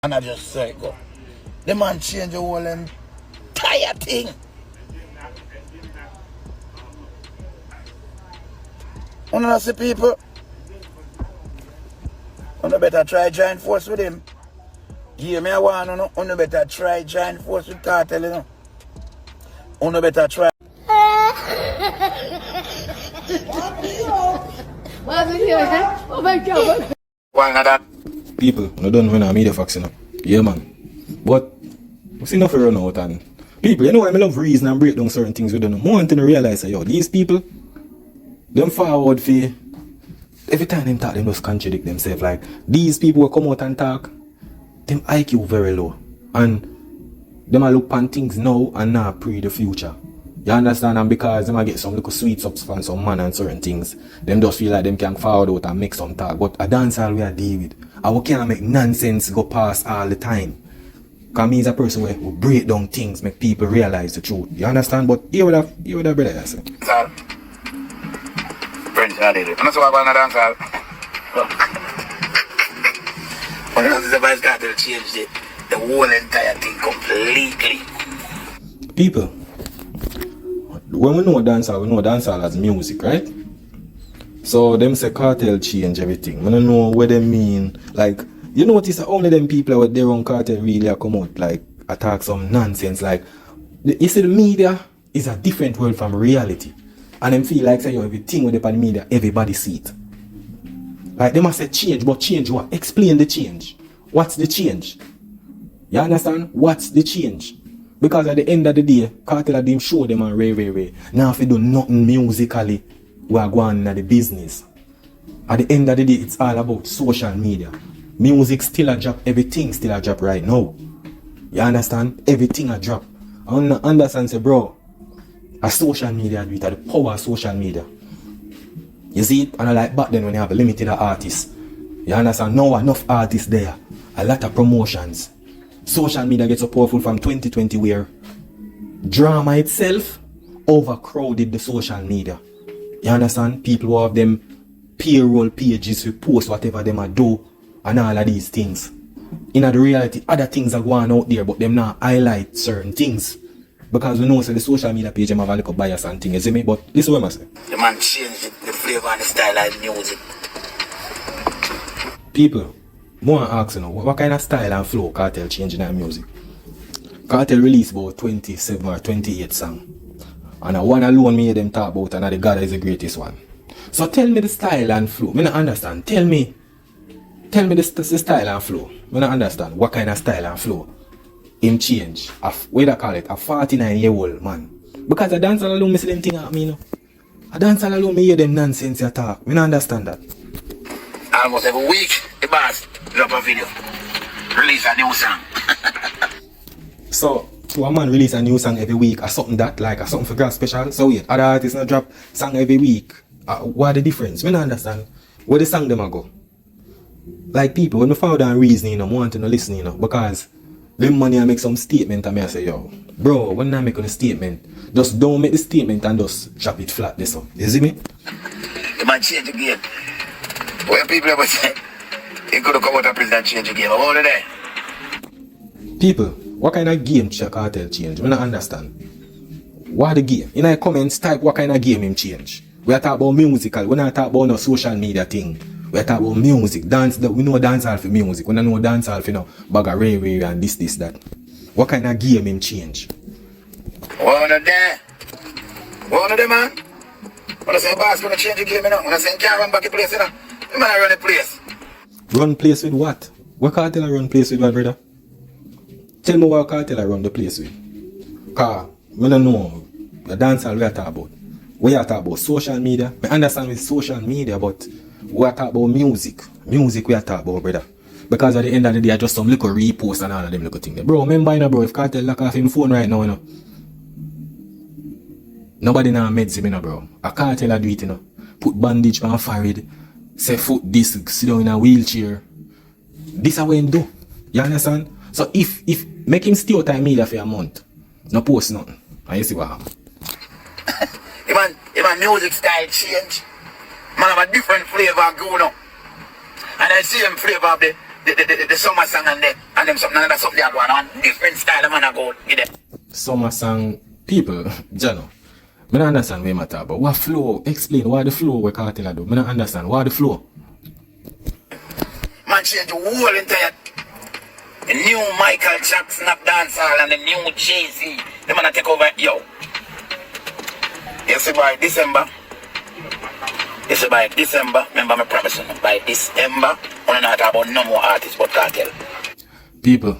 And I just say go. The man change the whole entire thing. One of the people, you better try join force with him. Hear me, I want you better try join force with cartel, you know. You better try. One of that. People, no don't know media facts, you know. Yeah, man. But we see enough run out and people, you know why I love reason and break down certain things we don't know. More want to realize that yo, these people, them forward for every time them talk, them just contradict themselves. Like these people will come out and talk, them IQ very low. And them a look on things now and now pre the future. You understand? And because them a get some little sweet subs from some man and certain things, them just feel like them can forward out and make some talk. But a dancehall we are deal with. And we can't make nonsense go past all the time. Because me is a person who will break down things, make people realize the truth. You understand? But here with that brother, I say. Friends, I did it. And that's why I want to dancehall. When the VYBZ KARTEL changed it, the whole entire thing completely. People, when we know dancehall as music, right? So them say cartel change everything. I don't know what they mean. Like, you notice that only them people with their own cartel really come out like attack some nonsense. Like, you see the media is a different world from reality. And them feel like say yo, everything with the media, everybody see it. Like they must say change, but change what? Explain the change. What's the change? You understand? What's the change? Because at the end of the day, cartel of them show them and Ray. Now if you do nothing musically, we are going into the business. At the end of the day, it's all about social media. Music still a drop, everything still a drop right now. You understand? Everything a drop. I don't understand say bro, a social media do it, the power of social media. You see it? And I like back then when you have a limited artists. You understand? Now enough artists there. A lot of promotions. Social media gets so powerful from 2020 where drama itself overcrowded the social media. You understand? People who have them payroll pages who post whatever them a do and all of these things. In the reality, other things are going out there, but them not highlight certain things. Because we know so the social media page them have a little bias and things, you see me? But this is what I say. The man changed the flavor and the style of music. People, more ask you know, what kind of style and flow Cartel changing in music? Cartel released about 27 or 28 songs. And one alone me them talk about and the God is the greatest one. So tell me the style and flow. I don't understand. Tell me the style and flow. I don't understand what kind of style and flow him change. What do I call it? A 49-year-old man. Because a dancer alone me see them thing at me, you know. A dancer alone me hear them nonsense you talk. I don't understand that. Almost every week, the boss drop a video. Release a new song. So a man release a new song every week or something that like a something for God special. So wait, other artists not drop song every week. What the difference? I don't understand. Where the song them a go? Like people, when I follow down reasoning, you know, want to listen, you know, because them money I make some statement and I say, yo, bro, when I make a statement, just don't make the statement and just drop it flat this up. You see me? The man change the game. When people ever say, he could have come out of prison and change the game. What are they? People, what kind of game Cartel change? I don't understand. What the game? In the comments, type what kind of game him change. We are talking about musical. We not talking about no social media thing. We are talking about music. Dance. We know dancehall for music. We don't know dancehall for you know, bag of ray and this, that. What kind of game him change? One of them. One of them, man. When I say boss gonna change the game, you know. When I say can't run back the place, you know. The man run the place. Run place with what? What cartel I run place with, my brother? Tell me what cartel I run the place with. Because I don't know the dancehall we are talking about. We are talking about social media. I understand with social media, but we are talking about music. Music we are talking about, brother. Because at the end of the day, I just some little repost and all of them little things. Bro, remember, you know, bro, if Cartel lock off him phone right now, you know. Nobody now meds him, you know, bro. A cartel do it, you know. Put bandage on forehead. Say foot this, sit down in a wheelchair. This is what him do. You understand? So if make him stay out of media for a month, no post nothing. And you see what happens. If my music style change, man have a different flavor going on. And I see them flavor of the the summer song and them something another something they are going on. Different style of man I go with them. Summer song people, Jano. I don't understand what matter, but what flow? Explain why the flow we cartel do. I don't understand why the flow. Man change the whole entire the new Michael Jackson up dancehall and the new Jay-Z. The man take over yo. You see by December. You see by December, remember my promise you, by December, we're not talk about no more artists but cartel. People,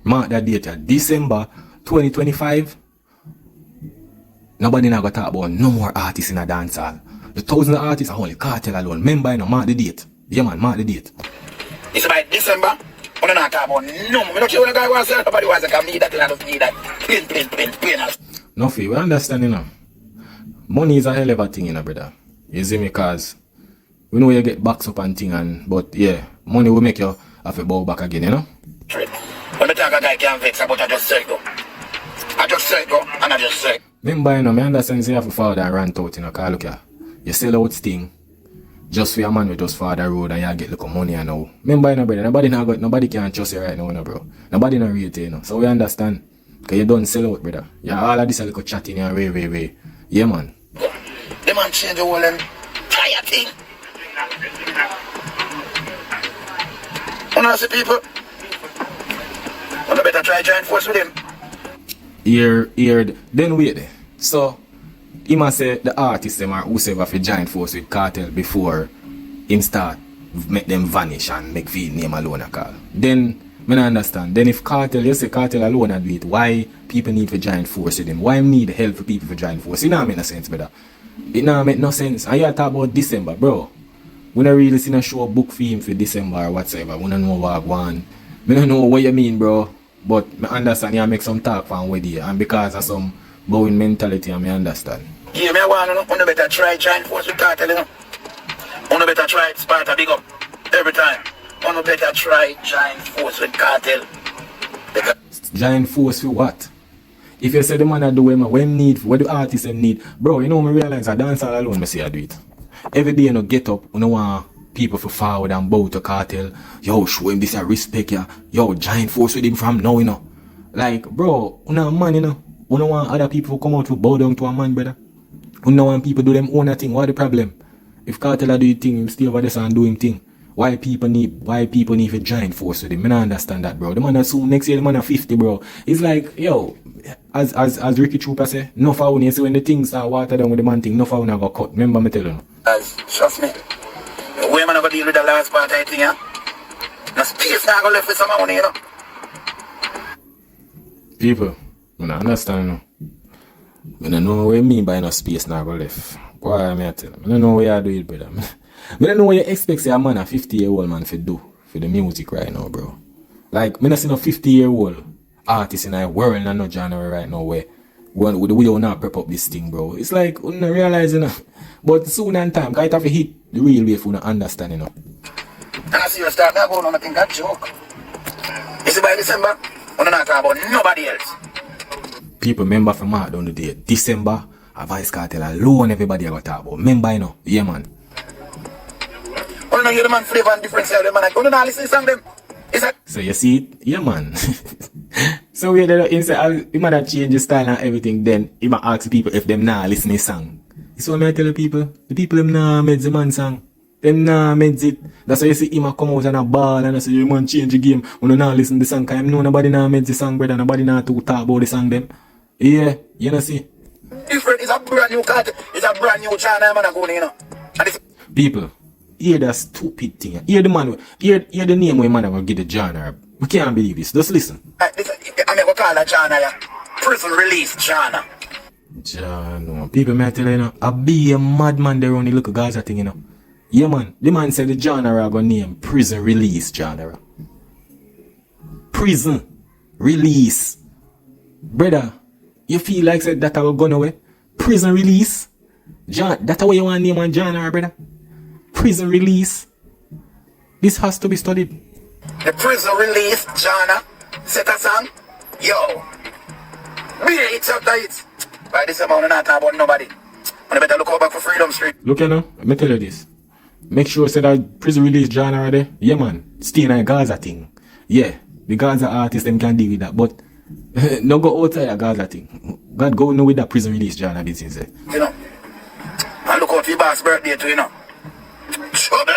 mark that date, December 2025. Nobody now gonna talk about no more artists in a dancehall. The thousands of artists are only cartel alone. Remember, you know, mark the date. Yeah man, mark the date. It's by December, we're not talk about no more. I don't care what the guy wants to say, nobody wants to come need that, and I don't need that. Plain. Nuffy, we understand, you know. Money is a hell of a thing, you know, brother. You see me, cause we know you get backs up and thing, but yeah, money will make you have to bow back again, you know. When I talk a guy can't vex about I just say go. I just say go and I just say. Remember, you know, I understand you have to follow and rant out, you know, cause look here, you sell out thing just for your man with just follow the road and you get little money and now. Remember, you know, brother, nobody can trust you right now, you know, bro. Nobody not real, you know. So we understand. Cause you don't sell out, brother. Yeah, all of this a little chatting and way. Yeah, man. The man change the whole entire thing. You see people? You better try join force with him. Heard. Then wait there. So, he must say the artists them or whoever fi join force with cartel before him start make them vanish and make feed name alone a call. Then, I don't understand. Then if cartel, you say cartel alone a do it, why people need to join force with him? Why need help for people to join force? It don't make no sense, brother. It don't make no sense. And you talk about December, bro. We don't really see no show book for him for December or whatsoever. We don't know what I want. I don't know what you mean, bro. But I understand you make some talk from with you. And because of some bowing mentality, I understand. Yeah, I want to know. You better try join force with cartel, you know. You better try Sparta big up every time. You better try join force with cartel. Join force for what? If you say the man I do what the artists need, bro, you know me realize I dance all alone, I say I do it. Every day you get up, you want people to forward and bow to cartel. Yo, show him this a respect, yeah. Yo, join force with him from now, you know. Like, bro, you know man, you know. You don't want other people to come out to bow down to a man, brother. You don't want people to do them own thing. What the problem? If cartel do his thing, him stay over there and do him thing. Why people need to join force with him? I don't understand that, bro. The man soon next year the man 50, bro. It's like, yo, as Ricky Trooper say, no foul. You see when the things start water down with the man thing, no foul go cut. Remember me telling you. Trust me. The way man go deal with the last part I think, yeah. No space now go left with some money, you know. People, I don't understand. I don't know what you mean by no space now go left. Why am I telling you? I don't know what you do it, brother. I don't know what you expect a man, a 50-year-old man, to do for the music right now, bro. Like, I don't see no 50-year-old artist in a world and no genre right now where we don't not prep up this thing, bro. It's like, we don't realize, you know. But soon and time, guys have to hit the real way if we don't understand, you know. And I see you start now going on, I think that joke. You see by December, we're not talking about nobody else. People, remember from mark down the day, December, a VYBZ KARTEL alone, everybody I got talk about. Remember, you know, yeah, man. You don't hear the man flavor and difference of them, man. You don't listen to song them. So you see it? Yeah, man. So we had inside, he might change the style and everything, then he might ask people if them nah listen to song. This what I tell the people. The people them nah made the man song. Them nah made it. That's why you see him come out and a ball and I say, you man change the game. When you nah listen to the song, cause him know nobody nah made the song, brother. Nobody nah to talk about the song them. Yeah, you know see? Different, it's a brand new cartel. It's a brand new channel, man, going, you know. People, hear that stupid thing. Hear the man, hear the name where man will get the genre. We can't believe this. Just listen. I'm going to call that genre, yeah. Prison release genre. Genre. People may tell you, know, I be a madman there on the look Gaza thing, you know. Yeah, man. The man said the genre I go name prison release genre. Prison release. Brother, you feel like said that I will go away? Prison release. That's how you want to name one genre, brother. Prison release. This has to be studied. The prison release genre. Set a song. Yo. Be it up the hits. By this amount, not talk about nobody. You better look out back for Freedom Street. Look, you know, let me tell you this. Make sure say that prison release genre there. Yeah man, stay in a Gaza thing. Yeah, the Gaza artists them can deal with that, but no go outside a Gaza thing. God go know with that prison release genre business there. You know, and look out for your boss birthday too, you know. Trouble.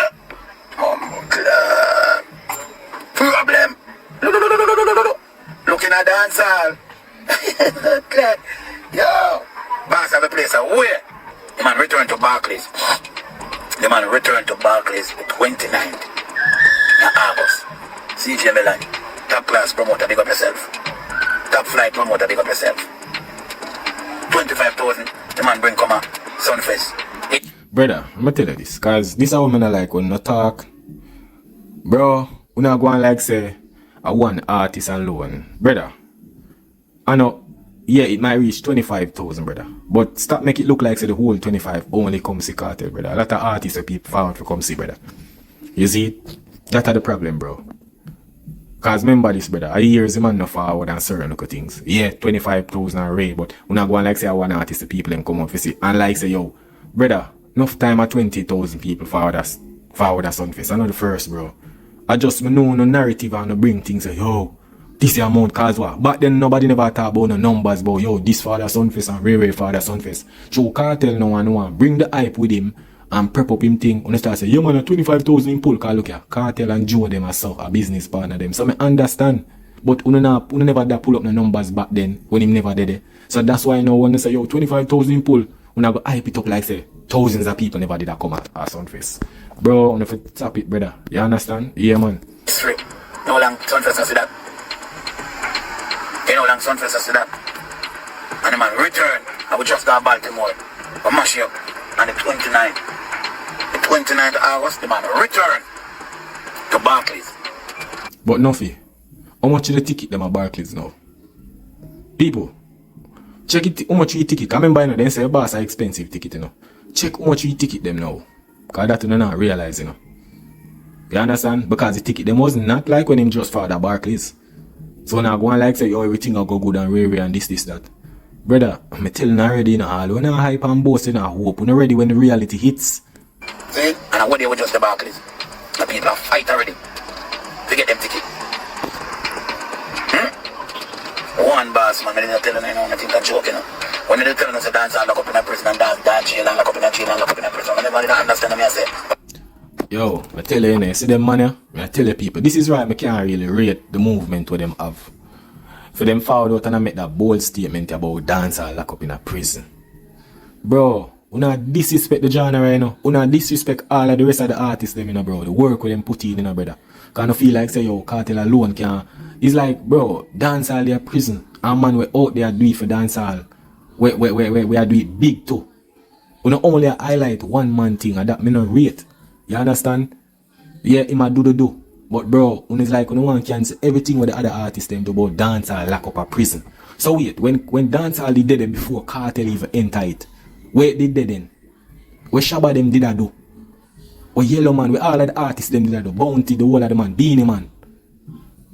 Oh my God. Problem. Looking at dancehall. Yo, boss have a place away. The man return to Barclays. The man return to Barclays the 29th of August. CJ Milan, top class promoter, big up yourself. Top flight promoter, big up yourself. 25,000, the man bring come out, Sunfest. Brother, I'm gonna tell you this, cause this a woman I like when I talk. Bro, we not go and like say a one artist alone. Brother, I know, yeah, it might reach 25,000, brother. But stop make it look like say the whole 25 only come see Cartel, brother. A lot of artists and people forward to come see, brother. You see it? That's the problem, bro. Cause remember this, brother. I hear the man no forward and certain look things. Yeah, 25,000 array, but we not going like say one artist the people them come up to see. And like say, yo, brother, enough time at 20,000 people forward as Sunfest. I know the first, bro. I just know no narrative and no bring things say, yo, this is amount cause what? Back then nobody never talk about no numbers, but yo, this father Sunfest and Ray father Sunfest. So Cartel no one bring the hype with him and prep up him thing. When they start say, yo man, 25,000 in pull, cause look here, Cartel and Joe them as a business partner them. So I understand. But we never da pull up the numbers back then when him never did it. So that's why now when they say yo 25,000 in pull, when I go hype it up like say thousands of people never did that come at Sunfest. Bro, on the top it, brother. You understand? Yeah man. Straight. No long Sunfest as that. You know long Sunfest as that. And the man return. I would just go to Baltimore. I mash you up. And the 29th. The 29th of August, the man return to Barclays. But Nuffy, how much is the ticket them at Barclays now? People, check it how much you ticket. I remember they say boss are expensive ticket, you know. Check how much you ticket them now. Cause that you not realize, you know. You understand? Because the ticket them was not like when him just for the Barclays. So now go and like say, oh, everything will go good and rare and this, that. Brother, I'm telling you already, you know, all when I hype and boast, you know, hope. We're not ready when the reality hits. See? And I went there with just the Barclays. The people are fight already to get them ticket. One boss, man, I didn't tell them, you know, I think I'm joking, you know. When they tell us to dance, I lock up in a prison and dance jail, and lock up in a jail, and lock up in a prison. I never understand me, I say. Yo, I tell you, you see them man here? I tell you people, this is why I can't really rate the movement what them have. For them forward out and I make that bold statement about dancehall lock up in a prison. Bro, we not disrespect the genre right now. We not disrespect all of the rest of the artists them, you know, bro. The work with them put in, you know, brother. Cause I feel like say, yo, Cartel alone can. It's like, bro, dancehall they are prison. And man, we out there do it for dancehall. We are do it big too. We not only highlight one man thing and that me not rate. You understand? Yeah, he might do. But bro, when it's like, no one can say everything with the other artists them do about dancehall lock up a prison. So wait, when dancehall did them before Cartel even enter it, where did they then? Where Shabba them did that do? Where Yellow Man, where all of the artists them did that do? Bounty, the whole of the man, Beanie Man.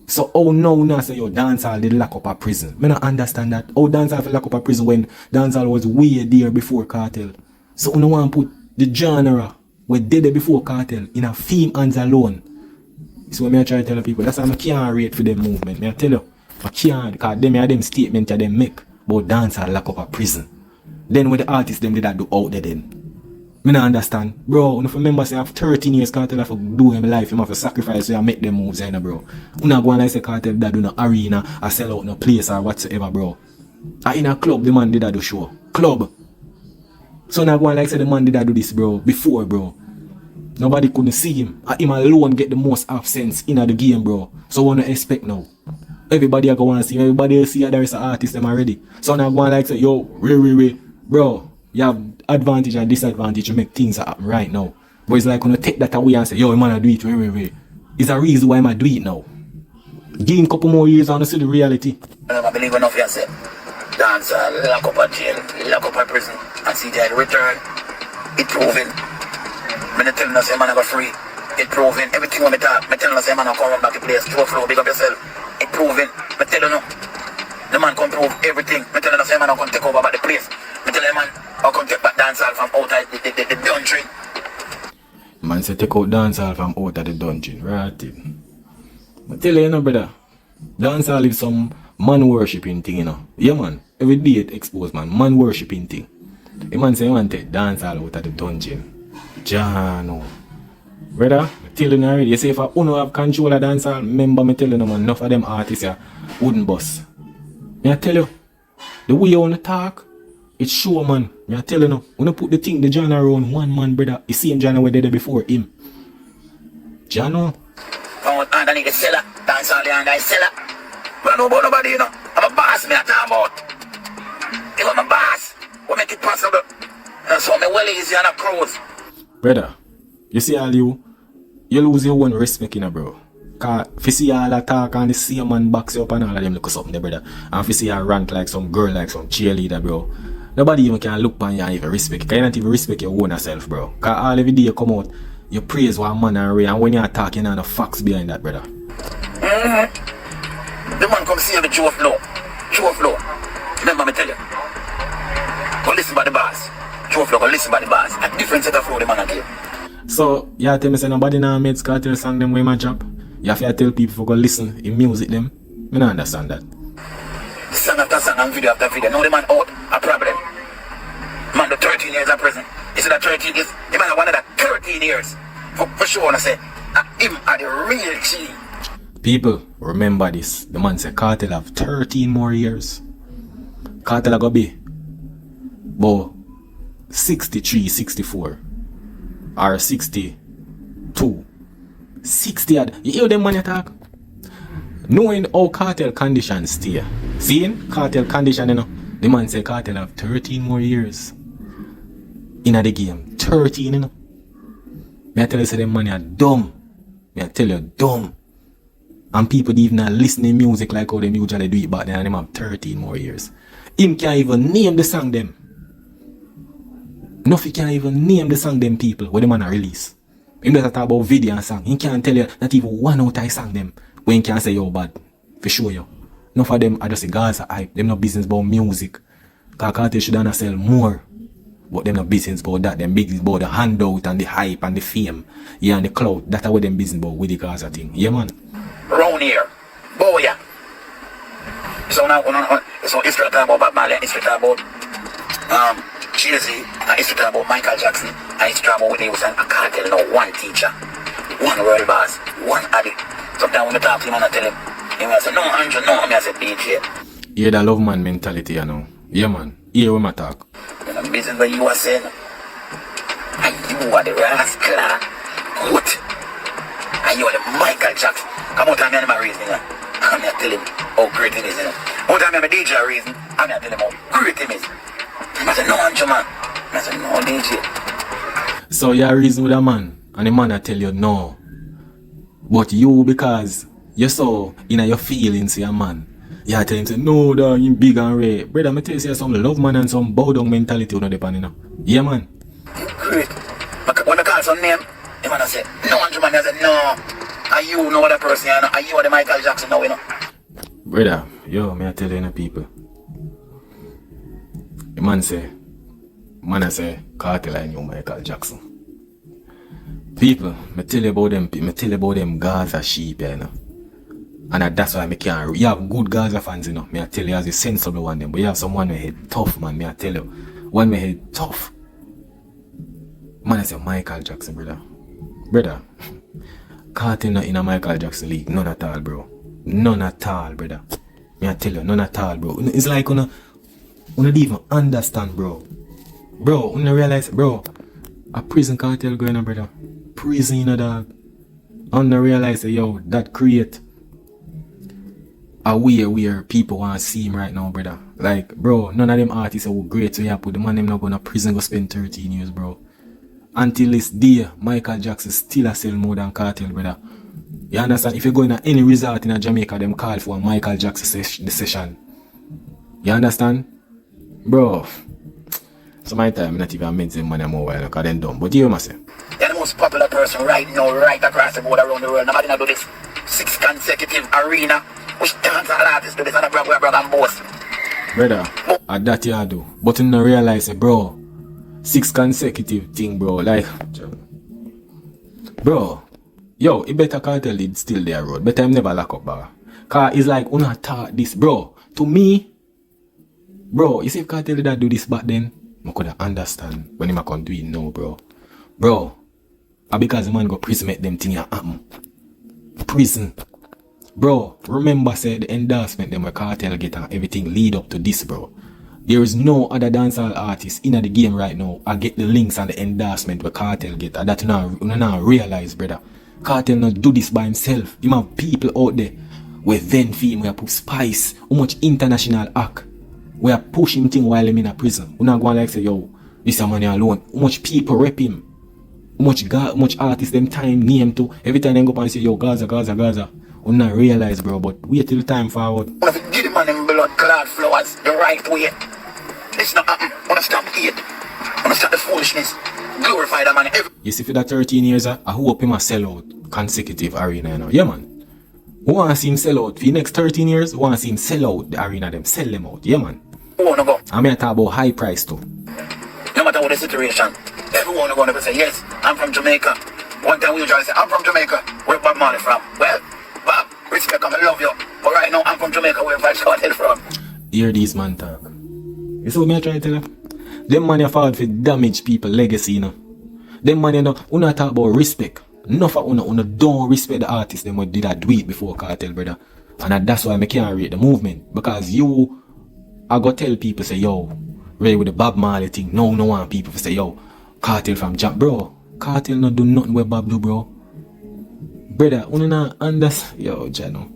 So oh no, now say yo dancehall did lock up a prison. Me not understand that. Oh dancehall lock up a prison when dancehall was way there before Cartel. So no one put the genre where did it before Cartel in a theme hands alone. This is what I try to tell people. That's why I can't rate for them movement. I tell you, I can't, because them statement that they make about dancehall lock up a prison. Then when the artists them did that do out there then. I don't understand. Bro, if you remember say I have 13 years Cartel have to do in my life, you have to sacrifice so I make them moves, you know, bro. You not go and like say Cartel that do no arena or sell out no place or whatsoever, bro. In a club the man did that do show. Club. So now go and like say the man did that do this, bro, before, bro. Nobody couldn't see him. Him alone get the most absence in the game, bro. So what do you expect now? Everybody are going to see him. Everybody will see there is an artist them already. So now go and like say, yo, Ray. Bro, you have advantage and disadvantage to make things happen right now. But it's like when you take that away and say, yo, man, I do it, Ray. It's a reason why I do it now. Give him a couple more years and see the reality. I believe enough you say. Dance, lock up a jail, lock up a prison, and see that return. It proven. I'm not telling us man I got free. It proven. Everything when I talk, I'm telling us man I come back to place. Joe Flow, big up yourself. It proven. I'm telling you, the man can prove everything. I'm telling us man I can take over back the place. I'm telling you man I can take back dancehall from outside the country. Man say take out dancehall from out of the dungeon, right? I tell you, brother, dancehall is some man worshipping thing, Yeah, man. Every day it expose, man worshipping thing. The man say, you want to take dancehall out of the dungeon. Jano. Brother, I tell you already, you say if I don't have control of dancehall, remember me telling you, man, enough of them artists here wouldn't bust. I tell you, the way you want to talk, it's sure, man. I tell you, when you put the thing, the genre around one man, brother, the same genre where they did before him. Jano. Oh, underneath the cellar, dancehall and I cellar. But I know about nobody, I'm a boss, me I talk about. If I'm a boss, what make it possible? And so me well easy on a cruise. Brother, you see all you lose your own respect, bro. Cause if you see all that talk and the same man box you up and all of them look something there, brother. And if you see a rant like some girl, like some cheerleader, bro. Nobody even can look on you and even respect. Cause you not even respect your own self, bro. Cause all every day you come out, you praise one man and Ray, and when you're talking, you know the facts behind that, brother. The man come see the Joe Flow. Joe Flow. Remember me tell you. Go listen by the bars. Joe Flow, go listen by the bars. A different set of flow the man again. So, you tell me say nobody now VYBZ KARTEL song them way my job? You have to tell people to go listen in music them? I don't understand that. Song after song and video after video. Now the man out, a problem. Man do 13 years at prison. You see that 13 years? The man one of that 13 years. For sure, I say, him are the real G. People, remember this. The man said Cartel have 13 more years. Cartel are gonna be about 63, 64. Or 62. 60. You hear them man attack? Knowing how Cartel conditions stay. Seeing Cartel condition, the man say Cartel have 13 more years in the game. 13, Me I tell you, say them man are dumb. Me I tell you, dumb. And people even not listen to music like how them usually do it back then, and them have 13 more years. Him can't even name the song them. Nuffy can't even name the song them people where the man a release. Him doesn't talk about video and song. He can't tell you not even one out I sang them when he can't say yo bad. For sure you. Enough of them are just a Gaza hype. Them no business about music. Cause Cartel should not sell more. But them no business about that. Them business about the handout and the hype and the fame. Yeah, and the clout. That's what them business about with the Gaza thing. Yeah man. Round here. Boy yeah. So now so it's talking about Bob Marley, it's talking about Jay-Z, and it's talking about Michael Jackson, and it's talking about when they was a cartel now, one teacher, one world boss, one addict. Sometimes when I talk to him and I tell him, he will say, no Andrew, no, me I say DJ. Yeah, that love man mentality, you know. Yeah man. Here when I talk. And the business where you are saying, and you are the rascal. What? And you are the Michael Jackson. Come on, tell me my reason, I'm going to tell him how great it is, One time I'm a DJ reason, I'm going to tell him how great it is. I said, no, Andrew, man. I said, no, DJ. So you reason with a man, and the man I tell you no. But you, because you saw in your feelings, your man, you tell him, say, no, dog, you big and rare. Brother, I tell you, some love man and some bow down mentality on the pan, Yeah, man. Great. When I call some name, the man I said, no, Andrew, man. I said, no. Are you no other person, Are you the Michael Jackson now, Brother, yo, me I tell you, people. The man I say, Cartel I knew Michael Jackson. People, me tell you about them Gaza sheep, And that's why I can't. You have good Gaza fans, Me I tell you, as a sensible one, but you have someone who head tough, man. Me I tell you, one me head tough. Man, I say Michael Jackson, brother. Cartel not in a Michael Jackson league, none at all, bro. None at all, brother. Me I tell you, none at all, bro. It's like you don't even understand, bro. Bro, you realize, bro, a prison cartel going on, brother. Prison, dog. And I realize, yo, that create a way where people want to see him right now, brother. Like, bro, none of them artists are great, so you put the man them not going to prison go spend 13 years, bro. Until this day, Michael Jackson still a sell more than Cartel, brother. You understand? If you go in any resort in Jamaica, them call for a Michael Jackson session. You understand? Bro, so my time, not even meant them money more while, because they're dumb. But you must say. You're the most popular person right now, right across the board around the world. Nobody not do this 6 consecutive arena. Which dancehall artists do this and a brother and boss. Brother, at that you do. But you don't realize, bro, 6 consecutive thing, bro. Like, Bro, yo, it better cartel did still there road. Better him never lock up, bro. Cause it's like, una thought this, bro. To me, bro, you see if cartel did do this back then, I could understand when him can do it now, bro. Bro, because the man go prison make them thing happen. Prison. Bro, remember said the endorsement them where cartel get and everything lead up to this, bro. There is no other dancehall artist in the game right now. I get the links and the endorsement where cartel get. And that you now realize, brother. Cartel not do this by himself. He have people out there where vent for him, where put spice. How much international act. Where push him thing while him in a prison. We not go and like say, yo, this a money alone. How much people rep him. How much artists them time name to. Every time they go up and say, yo, Gaza, Gaza, Gaza. We not realize, bro, but wait till the time forward. If you give the man them blood clad flowers the right way, it's not happen. Wanna stop it. Wanna stop the foolishness. Glorify that man. You see, for that 13 years, I hope him a sell out consecutive arena, you know. Yeah, man. We want to see him sell out. For the next 13 years, we want to see him sell out the arena, them sell them out. Yeah, man. Wanna go. I mean, I talk about high price too. No matter what the situation, everyone are gonna say, yes, I'm from Jamaica. One time we usually say, I'm from Jamaica. Where Bob Marley from? Well, Bob, respect, I love you. But right now, I'm from Jamaica. Where VYBZ KARTEL from? Hear these man talk. You see what me try to tell you? Them man you fall for damage people legacy, you know. Them man you know, we not talk about respect. Enough of una don't respect the artists them what did that do it before cartel, brother. And that's why I can't rate the movement. Because you I go tell people say, yo, ready with the Bob Marley thing. No one people say, yo, cartel from Jam. Bro, cartel not do nothing where Bob do, bro. Brother, una not understand. Yo, Jano.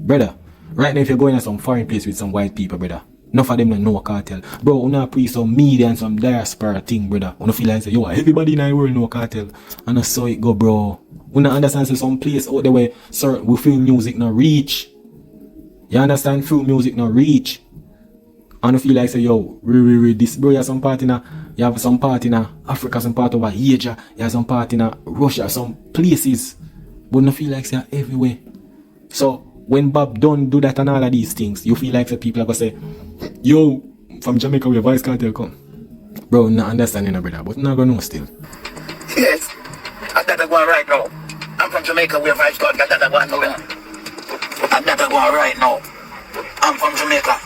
Brother, right now if you're going to some foreign place with some white people, brother, enough of them don't know cartel. Bro, una pre some media and some diaspora thing, brother. Una feel like say, yo, everybody in the world know cartel. And I saw it go, bro. Una understand say some place out there where certain we feel music not reach. You understand? Feel music not reach. And I feel like say, yo, this bro, you have some part in Africa, some part over Asia, you have some part in Russia, some places. But I feel like say everywhere. So when Bob don't do that and all of these things, you feel like the people are gonna say, yo, from Jamaica where VYBZ KARTEL come. Bro, not understanding a brother, but not gonna know still. Yes, I gotta go right now. I'm from Jamaica where VYBZ KARTEL, I gotta go nowhere. I gotta go right now. I'm from Jamaica.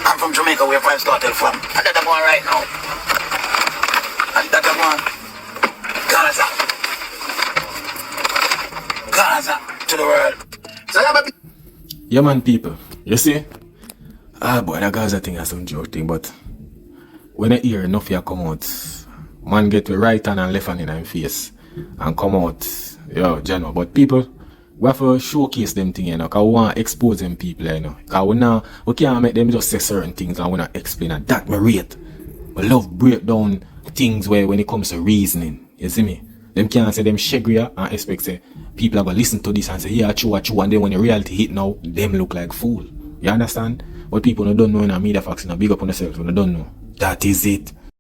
I'm from Jamaica where VYBZ KARTEL from. I gotta go right now. I gotta go Gaza. Gaza to the world. So yeah, man, people. You see? Ah, boy, that Gaza thing is some joke thing, but when I hear enough here come out, man get the right hand and left hand in his face and come out, yo, Jano. But people, we have to showcase them things, you know, because we want to expose them people, you know. Because we can't make them just say certain things and we not explain, and that we rate. We love break down things where when it comes to reasoning, you see me? Them can't say them shagria and expect say people are going to listen to this and say, yeah, true, and then when the reality hit now, them look like fool. You understand? But people don't know in a media facts, in a big up on themselves, when they don't know. That is it.